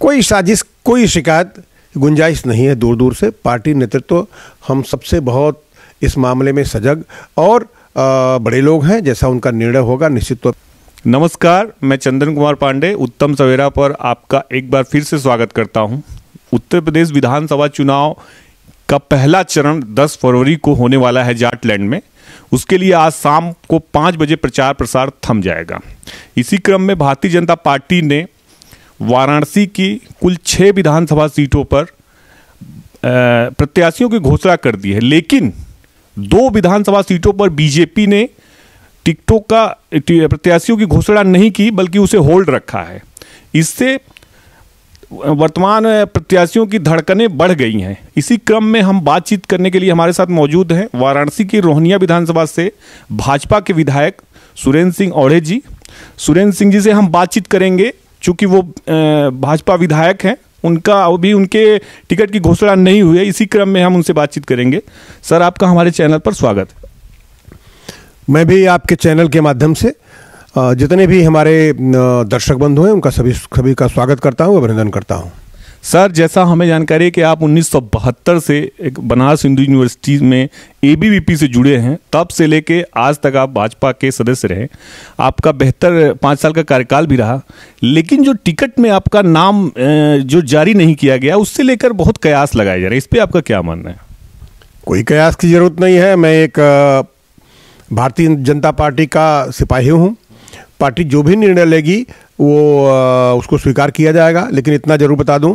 कोई साजिश, कोई शिकायत, गुंजाइश नहीं है दूर दूर से। पार्टी नेतृत्व हम सबसे बहुत इस मामले में सजग और बड़े लोग हैं। जैसा उनका निर्णय होगा निश्चित तौर। नमस्कार, मैं चंदन कुमार पांडे उत्तम सवेरा पर आपका एक बार फिर से स्वागत करता हूं। उत्तर प्रदेश विधानसभा चुनाव का पहला चरण 10 फरवरी को होने वाला है जाटलैंड में। उसके लिए आज शाम को 5 बजे प्रचार प्रसार थम जाएगा। इसी क्रम में भारतीय जनता पार्टी ने वाराणसी की कुल 6 विधानसभा सीटों पर प्रत्याशियों की घोषणा कर दी है, लेकिन 2 विधानसभा सीटों पर बीजेपी ने टिकटों का प्रत्याशियों की घोषणा नहीं की, बल्कि उसे होल्ड रखा है। इससे वर्तमान प्रत्याशियों की धड़कनें बढ़ गई हैं। इसी क्रम में हम बातचीत करने के लिए हमारे साथ मौजूद हैं वाराणसी की रोहनिया विधानसभा से भाजपा के विधायक सुरेंद्र सिंह औड़े जी। सुरेंद्र सिंह जी से हम बातचीत करेंगे, चूंकि वो भाजपा विधायक हैं, उनका अभी उनके टिकट की घोषणा नहीं हुई है। इसी क्रम में हम उनसे बातचीत करेंगे। सर, आपका हमारे चैनल पर स्वागत है। मैं भी आपके चैनल के माध्यम से जितने भी हमारे दर्शक बंधु हैं उनका सभी का स्वागत करता हूं, अभिनंदन करता हूं। सर, जैसा हमें जानकारी है कि आप 1972 से एक बनारस हिंदू यूनिवर्सिटी में एबीवीपी से जुड़े हैं, तब से लेके आज तक आप भाजपा के सदस्य रहे। आपका बेहतर 5 साल का कार्यकाल भी रहा, लेकिन जो टिकट में आपका नाम जो जारी नहीं किया गया, उससे लेकर बहुत कयास लगाए जा रहे हैं। इस पर आपका क्या मानना है? कोई कयास की जरूरत नहीं है। मैं एक भारतीय जनता पार्टी का सिपाही हूँ। पार्टी जो भी निर्णय लेगी वो उसको स्वीकार किया जाएगा, लेकिन इतना जरूर बता दूं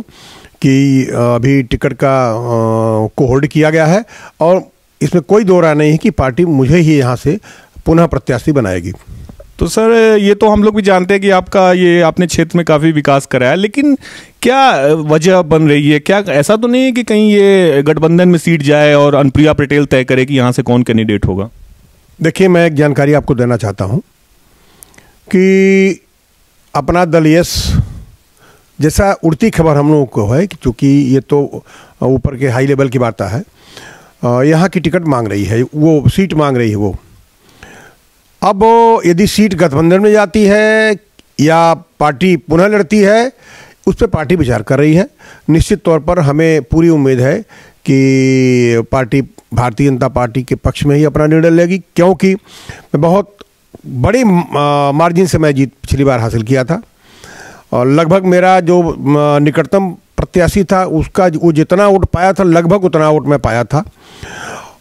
कि अभी टिकट को होल्ड किया गया है और इसमें कोई दो राय नहीं है कि पार्टी मुझे ही यहाँ से पुनः प्रत्याशी बनाएगी। तो सर, ये तो हम लोग भी जानते हैं कि आपका ये आपने क्षेत्र में काफ़ी विकास करा है, लेकिन क्या वजह बन रही है? क्या ऐसा तो नहीं है कि कहीं ये गठबंधन में सीट जाए और अनुप्रिया पटेल तय करे कि यहाँ से कौन कैंडिडेट होगा? देखिए, मैं एक जानकारी आपको देना चाहता हूँ कि अपना दल यस, जैसा उड़ती खबर हम लोगों को है कि चूँकि ये तो ऊपर के हाई लेवल की बात है, यहाँ की टिकट मांग रही है, वो सीट मांग रही है वो। अब यदि सीट गठबंधन में जाती है या पार्टी पुनः लड़ती है, उस पर पार्टी विचार कर रही है। निश्चित तौर पर हमें पूरी उम्मीद है कि पार्टी भारतीय जनता पार्टी के पक्ष में ही अपना निर्णय लेगी, क्योंकि बहुत बड़ी मार्जिन से मैं जीत पिछली बार हासिल किया था और लगभग मेरा जो निकटतम प्रत्याशी था उसका वो जितना वोट पाया था, लगभग उतना वोट मैं पाया था।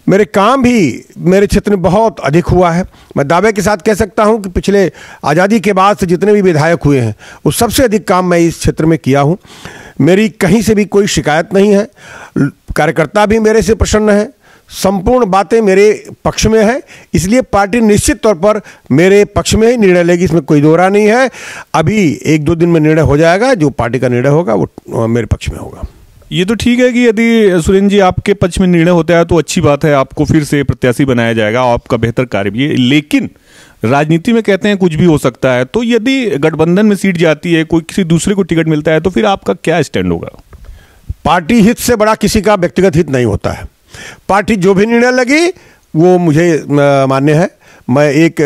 मेरे काम भी मेरे क्षेत्र में बहुत अधिक हुआ है। मैं दावे के साथ कह सकता हूं कि पिछले आज़ादी के बाद से जितने भी विधायक हुए हैं वो सबसे अधिक काम मैं इस क्षेत्र में किया हूं। मेरी कहीं से भी कोई शिकायत नहीं है। कार्यकर्ता भी मेरे से प्रसन्न है। संपूर्ण बातें मेरे पक्ष में है, इसलिए पार्टी निश्चित तौर पर मेरे पक्ष में ही निर्णय लेगी, इसमें कोई दोहरा नहीं है। अभी 1-2 दिन में निर्णय हो जाएगा। जो पार्टी का निर्णय होगा वो मेरे पक्ष में होगा। ये तो ठीक है कि यदि सुरेंद्र जी आपके पक्ष में निर्णय होता है तो अच्छी बात है, आपको फिर से प्रत्याशी बनाया जाएगा, आपका बेहतर कार्य भी है। लेकिन राजनीति में कहते हैं कुछ भी हो सकता है, तो यदि गठबंधन में सीट जाती है, कोई किसी दूसरे को टिकट मिलता है, तो फिर आपका क्या स्टैंड होगा? पार्टी हित से बड़ा किसी का व्यक्तिगत हित नहीं होता है। पार्टी जो भी निर्णय लगी वो मुझे मान्य है। मैं एक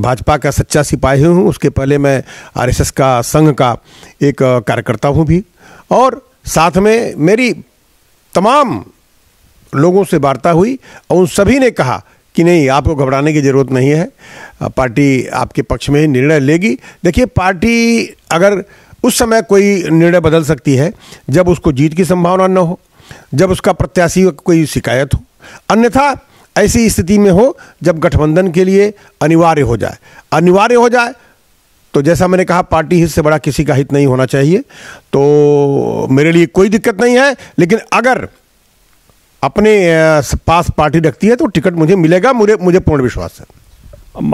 भाजपा का सच्चा सिपाही हूँ। उसके पहले मैं आरएसएस का संघ का एक कार्यकर्ता हूँ भी, और साथ में मेरी तमाम लोगों से वार्ता हुई और उन सभी ने कहा कि नहीं, आपको घबराने की ज़रूरत नहीं है, पार्टी आपके पक्ष में ही निर्णय लेगी। देखिए, पार्टी अगर उस समय कोई निर्णय बदल सकती है जब उसको जीत की संभावना न हो, जब उसका प्रत्याशी को कोई शिकायत हो, अन्यथा ऐसी स्थिति में हो जब गठबंधन के लिए अनिवार्य हो जाए तो जैसा मैंने कहा, पार्टी हित से बड़ा किसी का हित नहीं होना चाहिए। तो मेरे लिए कोई दिक्कत नहीं है, लेकिन अगर अपने पास पार्टी रखती है तो टिकट मुझे मिलेगा, मुझे पूर्ण विश्वास है।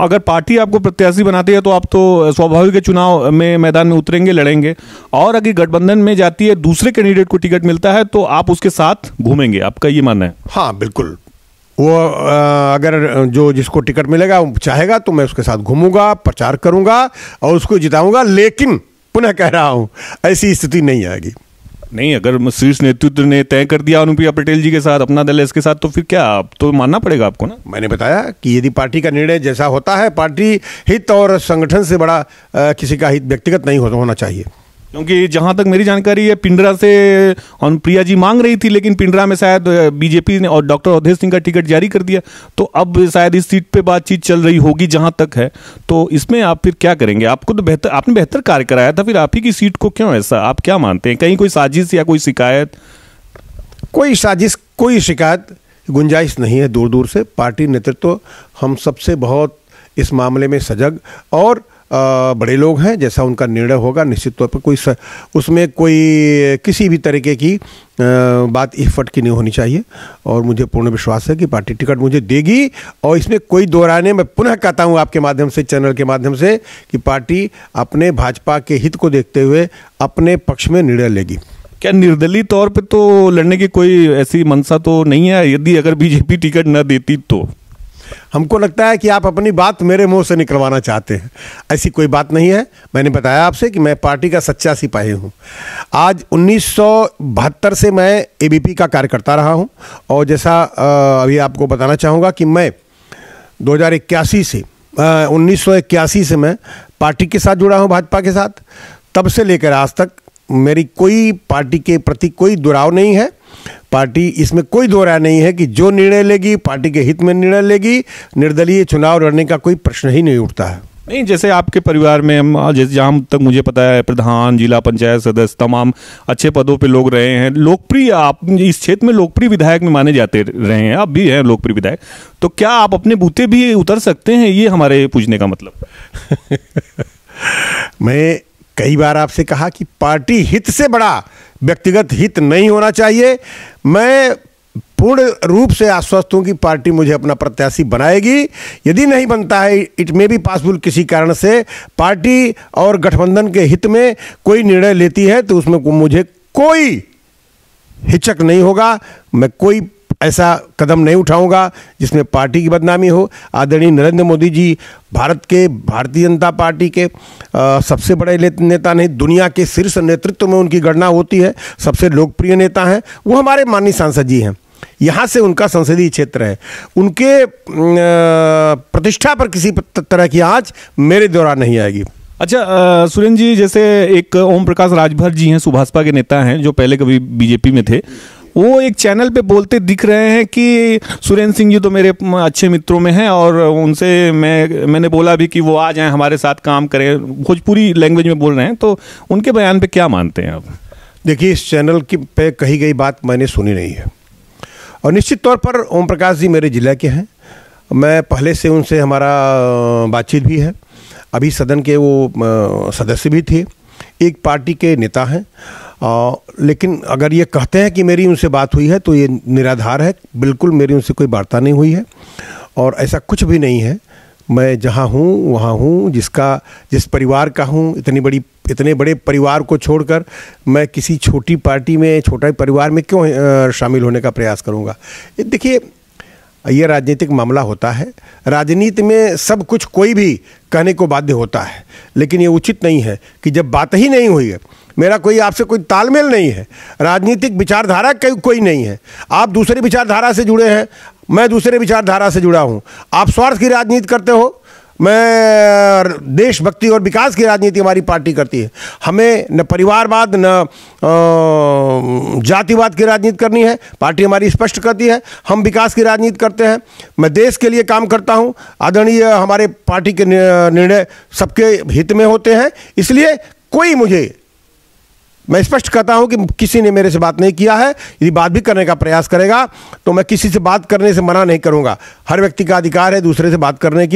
अगर पार्टी आपको प्रत्याशी बनाती है तो आप तो स्वाभाविक चुनाव में मैदान में उतरेंगे, लड़ेंगे, और अगर गठबंधन में जाती है, दूसरे कैंडिडेट को टिकट मिलता है, तो आप उसके साथ घूमेंगे, आपका ये मानना है? हाँ, बिल्कुल। वो अगर जो जिसको टिकट मिलेगा वो चाहेगा तो मैं उसके साथ घूमूंगा, प्रचार करूंगा और उसको जिताऊंगा। लेकिन पुनः कह रहा हूं, ऐसी स्थिति नहीं आएगी। नहीं, अगर शीर्ष नेतृत्व ने तय कर दिया अनुप्रिया पटेल जी के साथ, अपना दल है इसके साथ, तो फिर क्या, आप तो मानना पड़ेगा आपको ना। मैंने बताया कि यदि पार्टी का निर्णय जैसा होता है, पार्टी हित और संगठन से बड़ा किसी का हित व्यक्तिगत नहीं होना चाहिए। क्योंकि जहां तक मेरी जानकारी है पिंडरा से प्रिया जी मांग रही थी, लेकिन पिंडरा में शायद बीजेपी ने और डॉक्टर अवधेश सिंह का टिकट जारी कर दिया, तो अब शायद इस सीट पे बातचीत चल रही होगी जहां तक है। तो इसमें आप फिर क्या करेंगे? आपको तो आपने बेहतर कार्य कराया था, फिर आप ही की सीट को क्यों ऐसा? आप क्या मानते हैं, कहीं कोई साजिश या कोई शिकायत? कोई साजिश, कोई शिकायत गुंजाइश नहीं है। दूर दूर से पार्टी नेतृत्व हम सबसे बहुत इस मामले में सजग और बड़े लोग हैं। जैसा उनका निर्णय होगा निश्चित तौर पर उसमें कोई किसी भी तरीके की बात इफट की नहीं होनी चाहिए। और मुझे पूर्ण विश्वास है कि पार्टी टिकट मुझे देगी, और इसमें कोई दो राय नहीं। मैं पुनः कहता हूं आपके माध्यम से, चैनल के माध्यम से, कि पार्टी अपने भाजपा के हित को देखते हुए अपने पक्ष में निर्णय लेगी। क्या निर्दलीय तौर पे तो लड़ने की कोई ऐसी मंशा तो नहीं है, यदि अगर बीजेपी टिकट न देती तो? हमको लगता है कि आप अपनी बात मेरे मुंह से निकलवाना चाहते हैं। ऐसी कोई बात नहीं है। मैंने बताया आपसे कि मैं पार्टी का सच्चा सिपाही हूं। आज 1972 से मैं एबीपी का कार्यकर्ता रहा हूं, और जैसा अभी आपको बताना चाहूँगा कि मैं 1981 से मैं पार्टी के साथ जुड़ा हूं, भाजपा के साथ। तब से लेकर आज तक मेरी कोई पार्टी के प्रति कोई दुराव नहीं है। पार्टी इसमें कोई दो राय नहीं है कि जो निर्णय लेगी पार्टी के हित में निर्णय लेगी। निर्दलीय चुनाव लड़ने का कोई प्रश्न ही नहीं उठता है। नहीं, जैसे आपके परिवार में जैसे जहाँ तक मुझे पता है प्रधान, जिला पंचायत सदस्य, तमाम अच्छे पदों पे लोग रहे हैं, लोकप्रिय, आप इस क्षेत्र में लोकप्रिय विधायक में माने जाते रहे हैं, आप भी हैं लोकप्रिय विधायक, तो क्या आप अपने बूते भी उतर सकते हैं? ये हमारे पूछने का मतलब। मैं कई बार आपसे कहा कि पार्टी हित से बड़ा व्यक्तिगत हित नहीं होना चाहिए। मैं पूर्ण रूप से आश्वस्त हूं कि पार्टी मुझे अपना प्रत्याशी बनाएगी। यदि नहीं बनता है, इट मे बी पॉसिबल, किसी कारण से पार्टी और गठबंधन के हित में कोई निर्णय लेती है, तो उसमें मुझे कोई हिचक नहीं होगा। मैं कोई ऐसा कदम नहीं उठाऊंगा जिसमें पार्टी की बदनामी हो। आदरणीय नरेंद्र मोदी जी भारतीय जनता पार्टी के सबसे बड़े नेता नहीं, दुनिया के शीर्ष नेतृत्व में उनकी गणना होती है, सबसे लोकप्रिय नेता हैं। वो हमारे माननीय सांसद जी हैं, यहाँ से उनका संसदीय क्षेत्र है। उनके प्रतिष्ठा पर किसी तरह की आंच मेरे द्वारा नहीं आएगी। अच्छा सुरेंद्र जी, जैसे एक ओम प्रकाश राजभर जी हैं, सुभाषपा के नेता हैं, जो पहले कभी बीजेपी में थे, वो एक चैनल पे बोलते दिख रहे हैं कि सुरेंद्र सिंह जी तो मेरे अच्छे मित्रों में हैं, और उनसे मैंने बोला भी कि वो आ जाएं हमारे साथ काम करें, भोजपुरी लैंग्वेज में बोल रहे हैं। तो उनके बयान पे क्या मानते हैं आप? देखिए, इस चैनल की पे कही गई बात मैंने सुनी नहीं है, और निश्चित तौर पर ओम प्रकाश जी मेरे जिला के हैं। मैं पहले से उनसे हमारा बातचीत भी है। अभी सदन के वो सदस्य भी थे, एक पार्टी के नेता हैं। लेकिन अगर ये कहते हैं कि मेरी उनसे बात हुई है तो ये निराधार है। बिल्कुल मेरी उनसे कोई वार्ता नहीं हुई है, और ऐसा कुछ भी नहीं है। मैं जहाँ हूँ वहाँ हूँ, जिस परिवार का हूँ, इतने बड़े परिवार को छोड़कर मैं किसी छोटी पार्टी में, छोटे परिवार में क्यों शामिल होने का प्रयास करूँगा? देखिए, ये राजनीतिक मामला होता है। राजनीति में सब कुछ कोई भी कहने को बाध्य होता है, लेकिन ये उचित नहीं है कि जब बात ही नहीं हुई है, मेरा कोई आपसे कोई तालमेल नहीं है, राजनीतिक विचारधारा कोई नहीं है, आप दूसरी विचारधारा से जुड़े हैं, मैं दूसरे विचारधारा से जुड़ा हूँ, आप स्वार्थ की राजनीति करते हो, मैं देशभक्ति और विकास की राजनीति हमारी पार्टी करती है। हमें न परिवारवाद न जातिवाद की राजनीति करनी है। पार्टी हमारी स्पष्ट करती है, हम विकास की राजनीति करते हैं। मैं देश के लिए काम करता हूं। आदरणीय हमारे पार्टी के निर्णय सबके हित में होते हैं, इसलिए मैं स्पष्ट कहता हूं कि किसी ने मेरे से बात नहीं किया है। यदि बात भी करने का प्रयास करेगा तो मैं किसी से बात करने से मना नहीं करूंगा। हर व्यक्ति का अधिकार है दूसरे से बात करने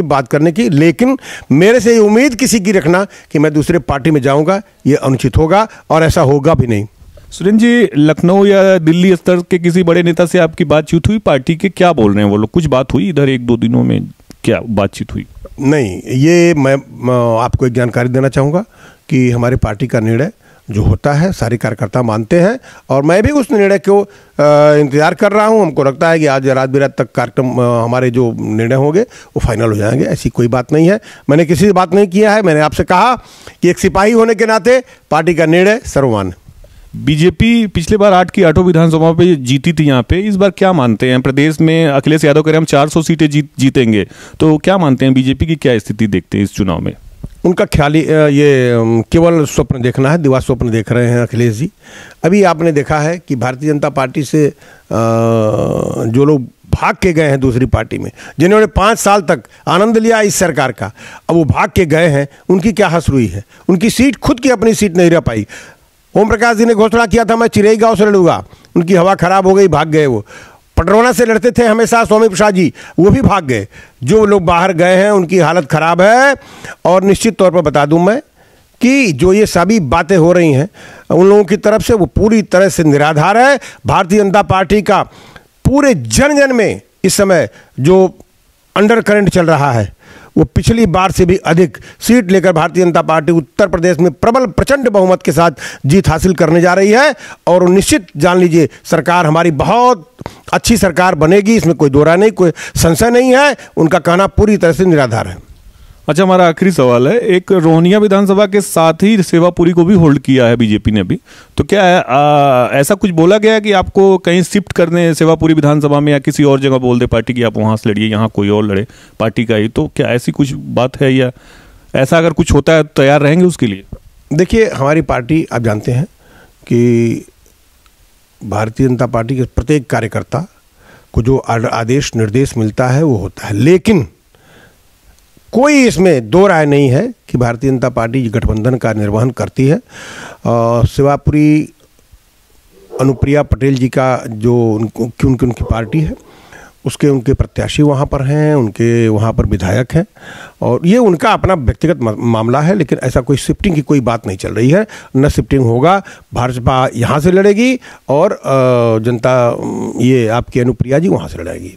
की, लेकिन मेरे से ये उम्मीद किसी की रखना कि मैं दूसरे पार्टी में जाऊंगा, ये अनुचित होगा और ऐसा होगा भी नहीं। सुरेंद्र जी, लखनऊ या दिल्ली स्तर के किसी बड़े नेता से आपकी बातचीत हुई? पार्टी के क्या बोल रहे हैं वो लोग? कुछ बात हुई इधर 1-2 दिनों में? क्या बातचीत हुई? नहीं, ये मैं आपको एक जानकारी देना चाहूँगा कि हमारी पार्टी का निर्णय जो होता है सारे कार्यकर्ता मानते हैं, और मैं भी उस निर्णय को इंतजार कर रहा हूं। हमको लगता है कि आज रात बिरात तक कार्यक्रम हमारे जो निर्णय होंगे वो फाइनल हो जाएंगे। ऐसी कोई बात नहीं है, मैंने किसी से बात नहीं किया है। मैंने आपसे कहा कि एक सिपाही होने के नाते पार्टी का निर्णय सर्वमान्य। बीजेपी पिछले बार 8 की 8 विधानसभा पे जीती थी यहाँ पे, इस बार क्या मानते हैं? प्रदेश में अखिलेश यादव कह रहे हैं हम 400 सीटें जीतेंगे, तो क्या मानते हैं बीजेपी की क्या स्थिति देखते हैं इस चुनाव में? उनका ख्याली ये केवल स्वप्न देखना है, दिवा स्वप्न देख रहे हैं अखिलेश जी। अभी आपने देखा है कि भारतीय जनता पार्टी से जो लोग भाग के गए हैं दूसरी पार्टी में, जिन्होंने 5 साल तक आनंद लिया इस सरकार का, अब वो भाग के गए हैं, उनकी क्या हसरुई है। उनकी सीट, खुद की अपनी सीट नहीं रह पाई। ओम प्रकाश जी ने घोषणा किया था मैं चिरई गांव से लड़ूंगा, उनकी हवा खराब हो गई, भाग गए। वो पटरौना से लड़ते थे हमेशा स्वामी प्रसाद जी, वो भी भाग गए। जो लोग बाहर गए हैं उनकी हालत खराब है। और निश्चित तौर पर बता दूं मैं कि जो ये सभी बातें हो रही हैं उन लोगों की तरफ से, वो पूरी तरह से निराधार है। भारतीय जनता पार्टी का पूरे जन जन में इस समय जो अंडर करंट चल रहा है वो पिछली बार से भी अधिक सीट लेकर भारतीय जनता पार्टी उत्तर प्रदेश में प्रबल प्रचंड बहुमत के साथ जीत हासिल करने जा रही है। और निश्चित जान लीजिए सरकार हमारी बहुत अच्छी सरकार बनेगी, इसमें कोई दो राय नहीं, कोई संशय नहीं है। उनका कहना पूरी तरह से निराधार है। अच्छा, हमारा आखिरी सवाल है, एक रोहनिया विधानसभा के साथ ही सेवापुरी को भी होल्ड किया है बीजेपी ने भी, तो क्या है ऐसा कुछ बोला गया कि आपको कहीं शिफ्ट करने सेवापुरी विधानसभा में, या किसी और जगह बोल दे पार्टी की आप वहां से लड़िए, यहाँ कोई और लड़े पार्टी का ही, तो क्या ऐसी कुछ बात है, या ऐसा अगर कुछ होता है तो तैयार रहेंगे उसके लिए? देखिए, हमारी पार्टी आप जानते हैं कि भारतीय जनता पार्टी के प्रत्येक कार्यकर्ता को जो आदेश निर्देश मिलता है वो होता है, लेकिन कोई इसमें दो राय नहीं है कि भारतीय जनता पार्टी गठबंधन का निर्वहन करती है। सेवापुरी अनुप्रिया पटेल जी का जो उनकी पार्टी है, उनके प्रत्याशी वहाँ पर हैं, उनके वहाँ पर विधायक हैं, और ये उनका अपना व्यक्तिगत मामला है। लेकिन ऐसा कोई शिफ्टिंग की कोई बात नहीं चल रही है, न शिफ्टिंग होगा। भाजपा यहाँ से लड़ेगी और जनता ये आपकी अनुप्रिया जी वहाँ से लड़ेगी।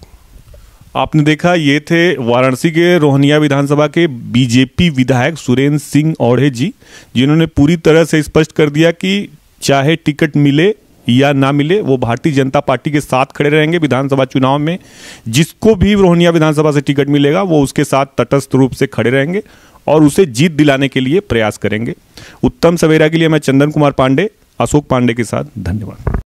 आपने देखा, ये थे वाराणसी के रोहनिया विधानसभा के बीजेपी विधायक सुरेंद्र सिंह औढ़े जी, जिन्होंने पूरी तरह से स्पष्ट कर दिया कि चाहे टिकट मिले या ना मिले वो भारतीय जनता पार्टी के साथ खड़े रहेंगे विधानसभा चुनाव में। जिसको भी रोहनिया विधानसभा से टिकट मिलेगा वो उसके साथ तटस्थ रूप से खड़े रहेंगे और उसे जीत दिलाने के लिए प्रयास करेंगे। उत्तम सवेरा के लिए मैं चंदन कुमार पांडे, अशोक पांडे के साथ, धन्यवाद।